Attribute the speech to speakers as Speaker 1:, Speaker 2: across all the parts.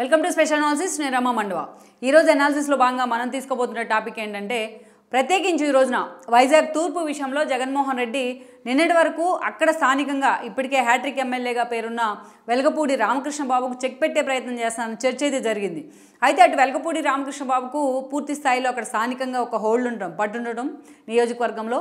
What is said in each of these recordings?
Speaker 1: Welcome to special analysis. నేను రమా మండవ. ఈరోజు అనాలిసిస్లో భాగంగా మనం తీసుకోబోతున్న టాపిక్ ఏంటంటే, ప్రత్యేకించి ఈ రోజున వైజాగ్ తూర్పు విషయంలో జగన్మోహన్ రెడ్డి నిన్నటి వరకు అక్కడ స్థానికంగా ఇప్పటికే హ్యాట్రిక్ ఎమ్మెల్యేగా పేరున్న వెలగపూడి రామకృష్ణ బాబుకు చెక్ పెట్టే ప్రయత్నం చేస్తానని చర్చ అయితే జరిగింది. అయితే అటు వెలగపూడి రామకృష్ణ బాబుకు పూర్తి స్థాయిలో అక్కడ స్థానికంగా ఒక హోల్డ్ ఉండడం పట్టుండటం నియోజకవర్గంలో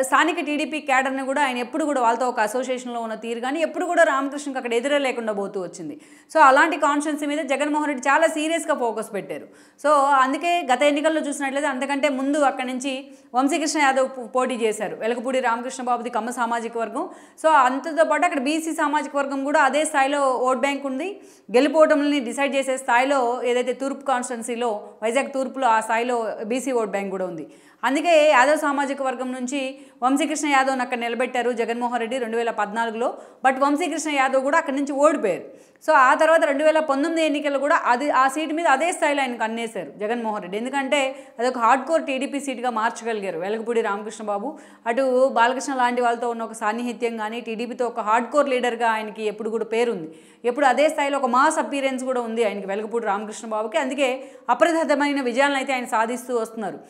Speaker 1: స్థానిక టీడీపీ క్యాడర్ని కూడా ఆయన ఎప్పుడు కూడా వాళ్ళతో ఒక అసోసియేషన్లో ఉన్న తీరు కానీ ఎప్పుడు కూడా రామకృష్ణకి అక్కడ ఎదురే లేకుండా పోతూ వచ్చింది. సో అలాంటి కాన్స్టిట్యున్సీ మీద జగన్మోహన్ రెడ్డి చాలా సీరియస్గా ఫోకస్ పెట్టారు. సో అందుకే గత ఎన్నికల్లో చూసినట్లయితే అంతకంటే ముందు అక్కడి నుంచి వంశీకృష్ణ యాదవ్ పోటీ చేశారు. వెలగపూడి రామకృష్ణ బాబుది కమ్మ సామాజిక వర్గం. సో అంతతో పాటు అక్కడ బీసీ సామాజిక వర్గం కూడా అదే స్థాయిలో ఓట్ బ్యాంక్ ఉంది. గెలుపోవటంని డిసైడ్ చేసే స్థాయిలో ఏదైతే తూర్పు కాన్స్టిట్యున్సీలో వైజాగ్ తూర్పులో ఆ స్థాయిలో బీసీ ఓట్ బ్యాంక్ కూడా ఉంది. అందుకే యాదవ్ సామాజిక వర్గం నుంచి వంశీకృష్ణ యాదవ్ని అక్కడ నిలబెట్టారు జగన్మోహన్ రెడ్డి 2014లో. బట్ వంశీకృష్ణ యాదవ్ కూడా అక్కడి నుంచి ఓడిపోయారు. సో ఆ తర్వాత 2019 ఎన్నికలు కూడా ఆ సీటు మీద అదే స్థాయిలో ఆయనకు అన్నేశారు జగన్మోహన్ రెడ్డి. ఎందుకంటే అదొక హార్డ్ కోర్ టీడీపీ సీట్గా మార్చగలిగారు వెలగపూడి రామకృష్ణ బాబు. అటు బాలకృష్ణ లాంటి వాళ్ళతో ఉన్న ఒక సాన్నిహిత్యం కానీ టీడీపీతో ఒక హార్డ్ కోర్ లీడర్గా ఆయనకి ఎప్పుడు కూడా పేరుంది. ఎప్పుడు అదే స్థాయిలో ఒక మాస్ అపీరెన్స్ కూడా ఉంది ఆయనకి వెలగపూడి రామకృష్ణ బాబుకి. అందుకే అప్రతిహతమైన విజయాలను అయితే ఆయన సాధిస్తూ వస్తున్నారు.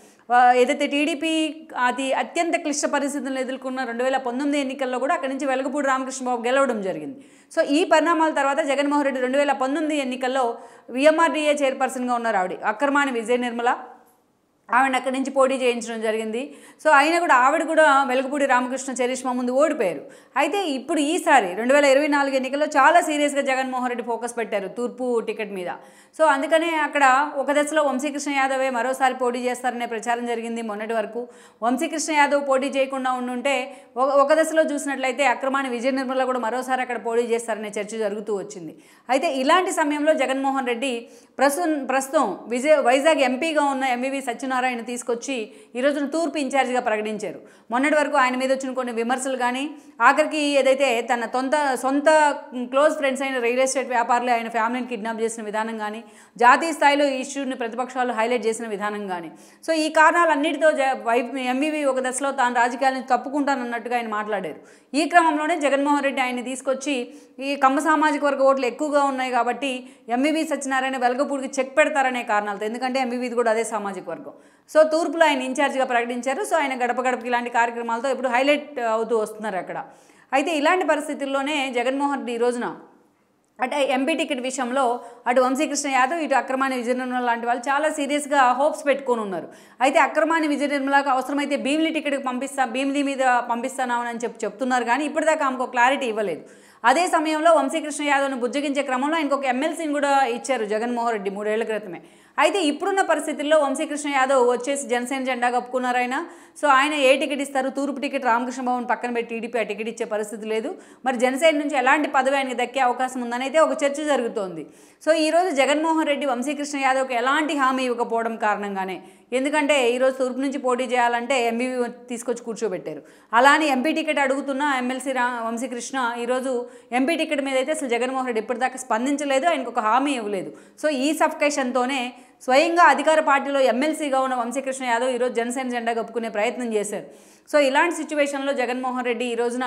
Speaker 1: ఏదైతే టీడీపీ అత్యంత క్లిష్ట పరిస్థితులను ఎదుర్కొన్న 2019 ఎన్నికల్లో కూడా అక్కడి నుంచి వెలగపూడి రామకృష్ణ బాబు గెలవడం జరిగింది. సో ఈ పరిణామాల తర్వాత జగన్మోహన్ రెడ్డి 2019 ఎన్నికల్లో విఎంఆర్డీఏ చైర్పర్సన్గా ఉన్నారు ఆవిడ అక్రమాని విజయ నిర్మల. ఆవిడని అక్కడి నుంచి పోటీ చేయించడం జరిగింది. సో అయినా కూడా ఆవిడ కూడా వెలగపూడి రామకృష్ణ చరిష్మా ముందు ఓడిపోయారు. అయితే ఇప్పుడు ఈసారి 2024 ఎన్నికల్లో చాలా సీరియస్గా జగన్మోహన్ రెడ్డి ఫోకస్ పెట్టారు తూర్పు టికెట్ మీద. సో అందుకనే అక్కడ ఒక దశలో వంశీకృష్ణ యాదవే మరోసారి పోటీ చేస్తారనే ప్రచారం జరిగింది. మొన్నటి వరకు వంశీకృష్ణ యాదవ్ పోటీ చేయకుండా ఉండుంటే ఒక దశలో చూసినట్లయితే అక్రమాని విజయ నిర్మల కూడా మరోసారి అక్కడ పోటీ చేస్తారనే చర్చ జరుగుతూ వచ్చింది. అయితే ఇలాంటి సమయంలో జగన్మోహన్ రెడ్డి ప్రస్తుతం వైజాగ్ ఎంపీగా ఉన్న ఎంవివి సత్యనారాయణ తీసుకొచ్చి ఈ రోజున తూర్పు ఇన్ఛార్జిగా ప్రకటించారు. మొన్నటి వరకు ఆయన మీద వచ్చిన కొన్ని విమర్శలు కానీ ఆఖరికి ఏదైతే తన సొంత క్లోజ్ ఫ్రెండ్స్ అయిన రియల్ ఎస్టేట్ వ్యాపారులు ఆయన ఫ్యామిలీని కిడ్నాప్ చేసిన విధానం కానీ జాతీయ స్థాయిలో ఈ ఇష్యూని ప్రతిపక్షాలు హైలైట్ చేసిన విధానం కానీ సో ఈ కారణాలన్నిటితో ఎంవివి ఒక దశలో తాను రాజకీయాల నుంచి తప్పుకుంటానన్నట్టుగా ఆయన మాట్లాడారు. ఈ క్రమంలోనే జగన్మోహన్ రెడ్డి ఆయన్ని తీసుకొచ్చి ఈ కమ్మ సామాజిక వర్గ ఓట్లు ఎక్కువగా ఉన్నాయి కాబట్టి ఎంవివి సత్యనారాయణ వెలగపూడికి చెక్ పెడతారనే కారణాలతో, ఎందుకంటే ఎంవివిది కూడా అదే సామాజిక వర్గం. సో తూర్పులో ఆయన ఇన్ఛార్జిగా ప్రకటించారు. సో ఆయన గడప గడపకి ఇలాంటి కార్యక్రమాలతో ఇప్పుడు హైలైట్ అవుతూ వస్తున్నారు అక్కడ. అయితే ఇలాంటి పరిస్థితుల్లోనే జగన్మోహన్ రెడ్డి ఈ రోజున అటు ఎంపీ టికెట్ విషయంలో అటు వంశీకృష్ణ యాదవ్ ఇటు అక్రమాని విజయ నిర్మల లాంటి వాళ్ళు చాలా సీరియస్గా హోప్స్ పెట్టుకొని ఉన్నారు. అయితే అక్రమాని విజయ నిర్మలకు అవసరమైతే భీమిలి టికెట్కి భీమిలి మీద పంపిస్తానని చెప్తున్నారు కానీ ఇప్పటిదాకా ఆమెకు క్లారిటీ ఇవ్వలేదు. అదే సమయంలో వంశీకృష్ణ యాదవ్ను బుజ్జగించే క్రమంలో ఆయనకు ఒక ఎమ్మెల్సీని కూడా ఇచ్చారు జగన్మోహన్ రెడ్డి 3 ఏళ్ల క్రితమే. అయితే ఇప్పుడున్న పరిస్థితుల్లో వంశీకృష్ణ యాదవ్ వచ్చేసి జనసేన జెండా కప్పుకున్నారు ఆయన. సో ఆయన ఏ టికెట్ ఇస్తారు? తూర్పు టికెట్ రామకృష్ణ బాబుని పక్కన పెట్టి టీడీపీ ఆ టికెట్ ఇచ్చే పరిస్థితి లేదు. మరి జనసేన నుంచి ఎలాంటి పదవి ఆయనకి దక్కే అవకాశం ఉందని అయితే ఒక చర్చ జరుగుతోంది. సో ఈరోజు జగన్మోహన్ రెడ్డి వంశీకృష్ణ యాదవ్కి ఎలాంటి హామీ ఇవ్వకపోవడం కారణంగానే, ఎందుకంటే ఈరోజు తూర్పు నుంచి పోటీ చేయాలంటే ఎంబీవీ తీసుకొచ్చి కూర్చోబెట్టారు. అలానే ఎంపీ టికెట్ అడుగుతున్న ఎమ్మెల్సీ వంశీకృష్ణ ఈరోజు ఎంపీ టికెట్ మీద అయితే అసలు జగన్మోహన్ రెడ్డి ఇప్పటిదాకా స్పందించలేదు, ఆయనకు ఒక హామీ ఇవ్వలేదు. సో ఈ సఫికేషన్తోనే స్వయంగా అధికార పార్టీలో ఎమ్మెల్సీగా ఉన్న వంశీకృష్ణ యాదవ్ ఈరోజు జనసేన జెండా కప్పుకునే ప్రయత్నం చేశారు. సో ఇలాంటి సిచ్యువేషన్లో జగన్మోహన్ రెడ్డి ఈ రోజున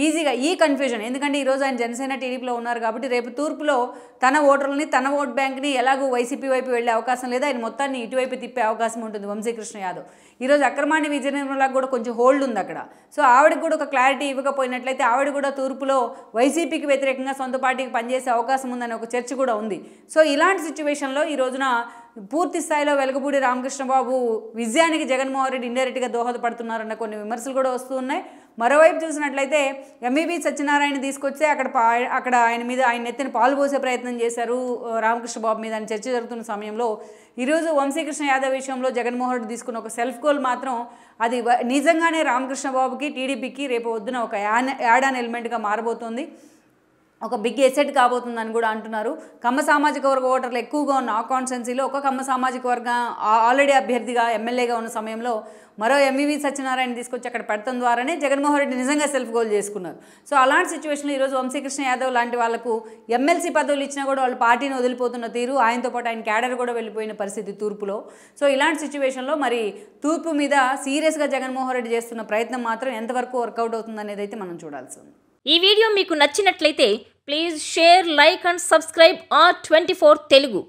Speaker 1: ఈజీగా ఈ కన్ఫ్యూజన్, ఎందుకంటే ఈరోజు ఆయన జనసేన టీడీపీలో ఉన్నారు కాబట్టి రేపు తూర్పులో తన ఓటర్లని తన ఓట్ బ్యాంక్ని ఎలాగో వైసీపీ వైపు వెళ్ళే అవకాశం లేదు, ఆయన మొత్తాన్ని ఇటువైపు తిప్పే అవకాశం ఉంటుంది వంశీకృష్ణ యాదవ్. ఈరోజు అక్రమాని విజయ నిర్మలకు కూడా కొంచెం హోల్డ్ ఉంది అక్కడ. సో ఆవిడకి కూడా ఒక క్లారిటీ ఇవ్వకపోయినట్లయితే ఆవిడ కూడా తూర్పులో వైసీపీకి వ్యతిరేకంగా సొంత పార్టీకి పనిచేసే అవకాశం ఉందని ఒక చర్చ కూడా ఉంది. సో ఇలాంటి సిచ్యువేషన్లో ఈ రోజున పూర్తి స్థాయిలో వెలగపూడి రామకృష్ణ బాబు విజయానికి జగన్మోహన్ రెడ్డి ఇండైరెక్ట్గా దోహదపడుతున్నారన్న కొన్ని విమర్శలు కూడా వస్తూ ఉన్నాయి. మరోవైపు చూసినట్లయితే ఎంవివి సత్యనారాయణ తీసుకొస్తే అక్కడ ఆయన నెత్తిన పాలు పోసే ప్రయత్నం చేశారు రామకృష్ణ బాబు మీద అని చర్చ జరుగుతున్న సమయంలో ఈరోజు వంశీకృష్ణ యాదవ్ విషయంలో జగన్మోహన్ రెడ్డి తీసుకున్న ఒక సెల్ఫ్ గోల్ మాత్రం అది నిజంగానే రామకృష్ణ బాబుకి టీడీపీకి రేపు వద్దున ఒక యాడ్ ఆన్ ఎలిమెంట్గా మారబోతోంది, ఒక బిగ్ ఎసెట్ కాబోతుందని కూడా అంటున్నారు. కమ్మ సామాజిక వర్గ ఓటర్లు ఎక్కువగా ఉన్న ఆ కాన్స్టిట్యున్సీలో ఒక కమ్మ సామాజిక వర్గం ఆల్రెడీ అభ్యర్థిగా ఎమ్మెల్యేగా ఉన్న సమయంలో మరో ఎంవివి సత్యనారాయణ తీసుకొచ్చి అక్కడ పెడతం ద్వారానే జగన్మోహన్ రెడ్డి నిజంగా సెల్ఫ్ గోల్ చేసుకున్నారు. సో అలాంటి సిచ్యువేషన్లో ఈరోజు వంశీకృష్ణ యాదవ్ లాంటి వాళ్ళకు ఎమ్మెల్సీ పదవులు ఇచ్చినా కూడా వాళ్ళు పార్టీని వదిలిపోతున్న తీరు, ఆయనతో పాటు ఆయన క్యాడర్ కూడా వెళ్ళిపోయిన పరిస్థితి తూర్పులో. సో ఇలాంటి సిచ్యువేషన్లో మరి తూర్పు మీద సీరియస్గా జగన్మోహన్ రెడ్డి చేస్తున్న ప్రయత్నం మాత్రం ఎంతవరకు వర్కౌట్ అవుతుంది అనేది అయితే మనం చూడాల్సి ఉంది.
Speaker 2: ఈ వీడియో మీకు నచ్చినట్లయితే please share, like and subscribe R24 Telugu.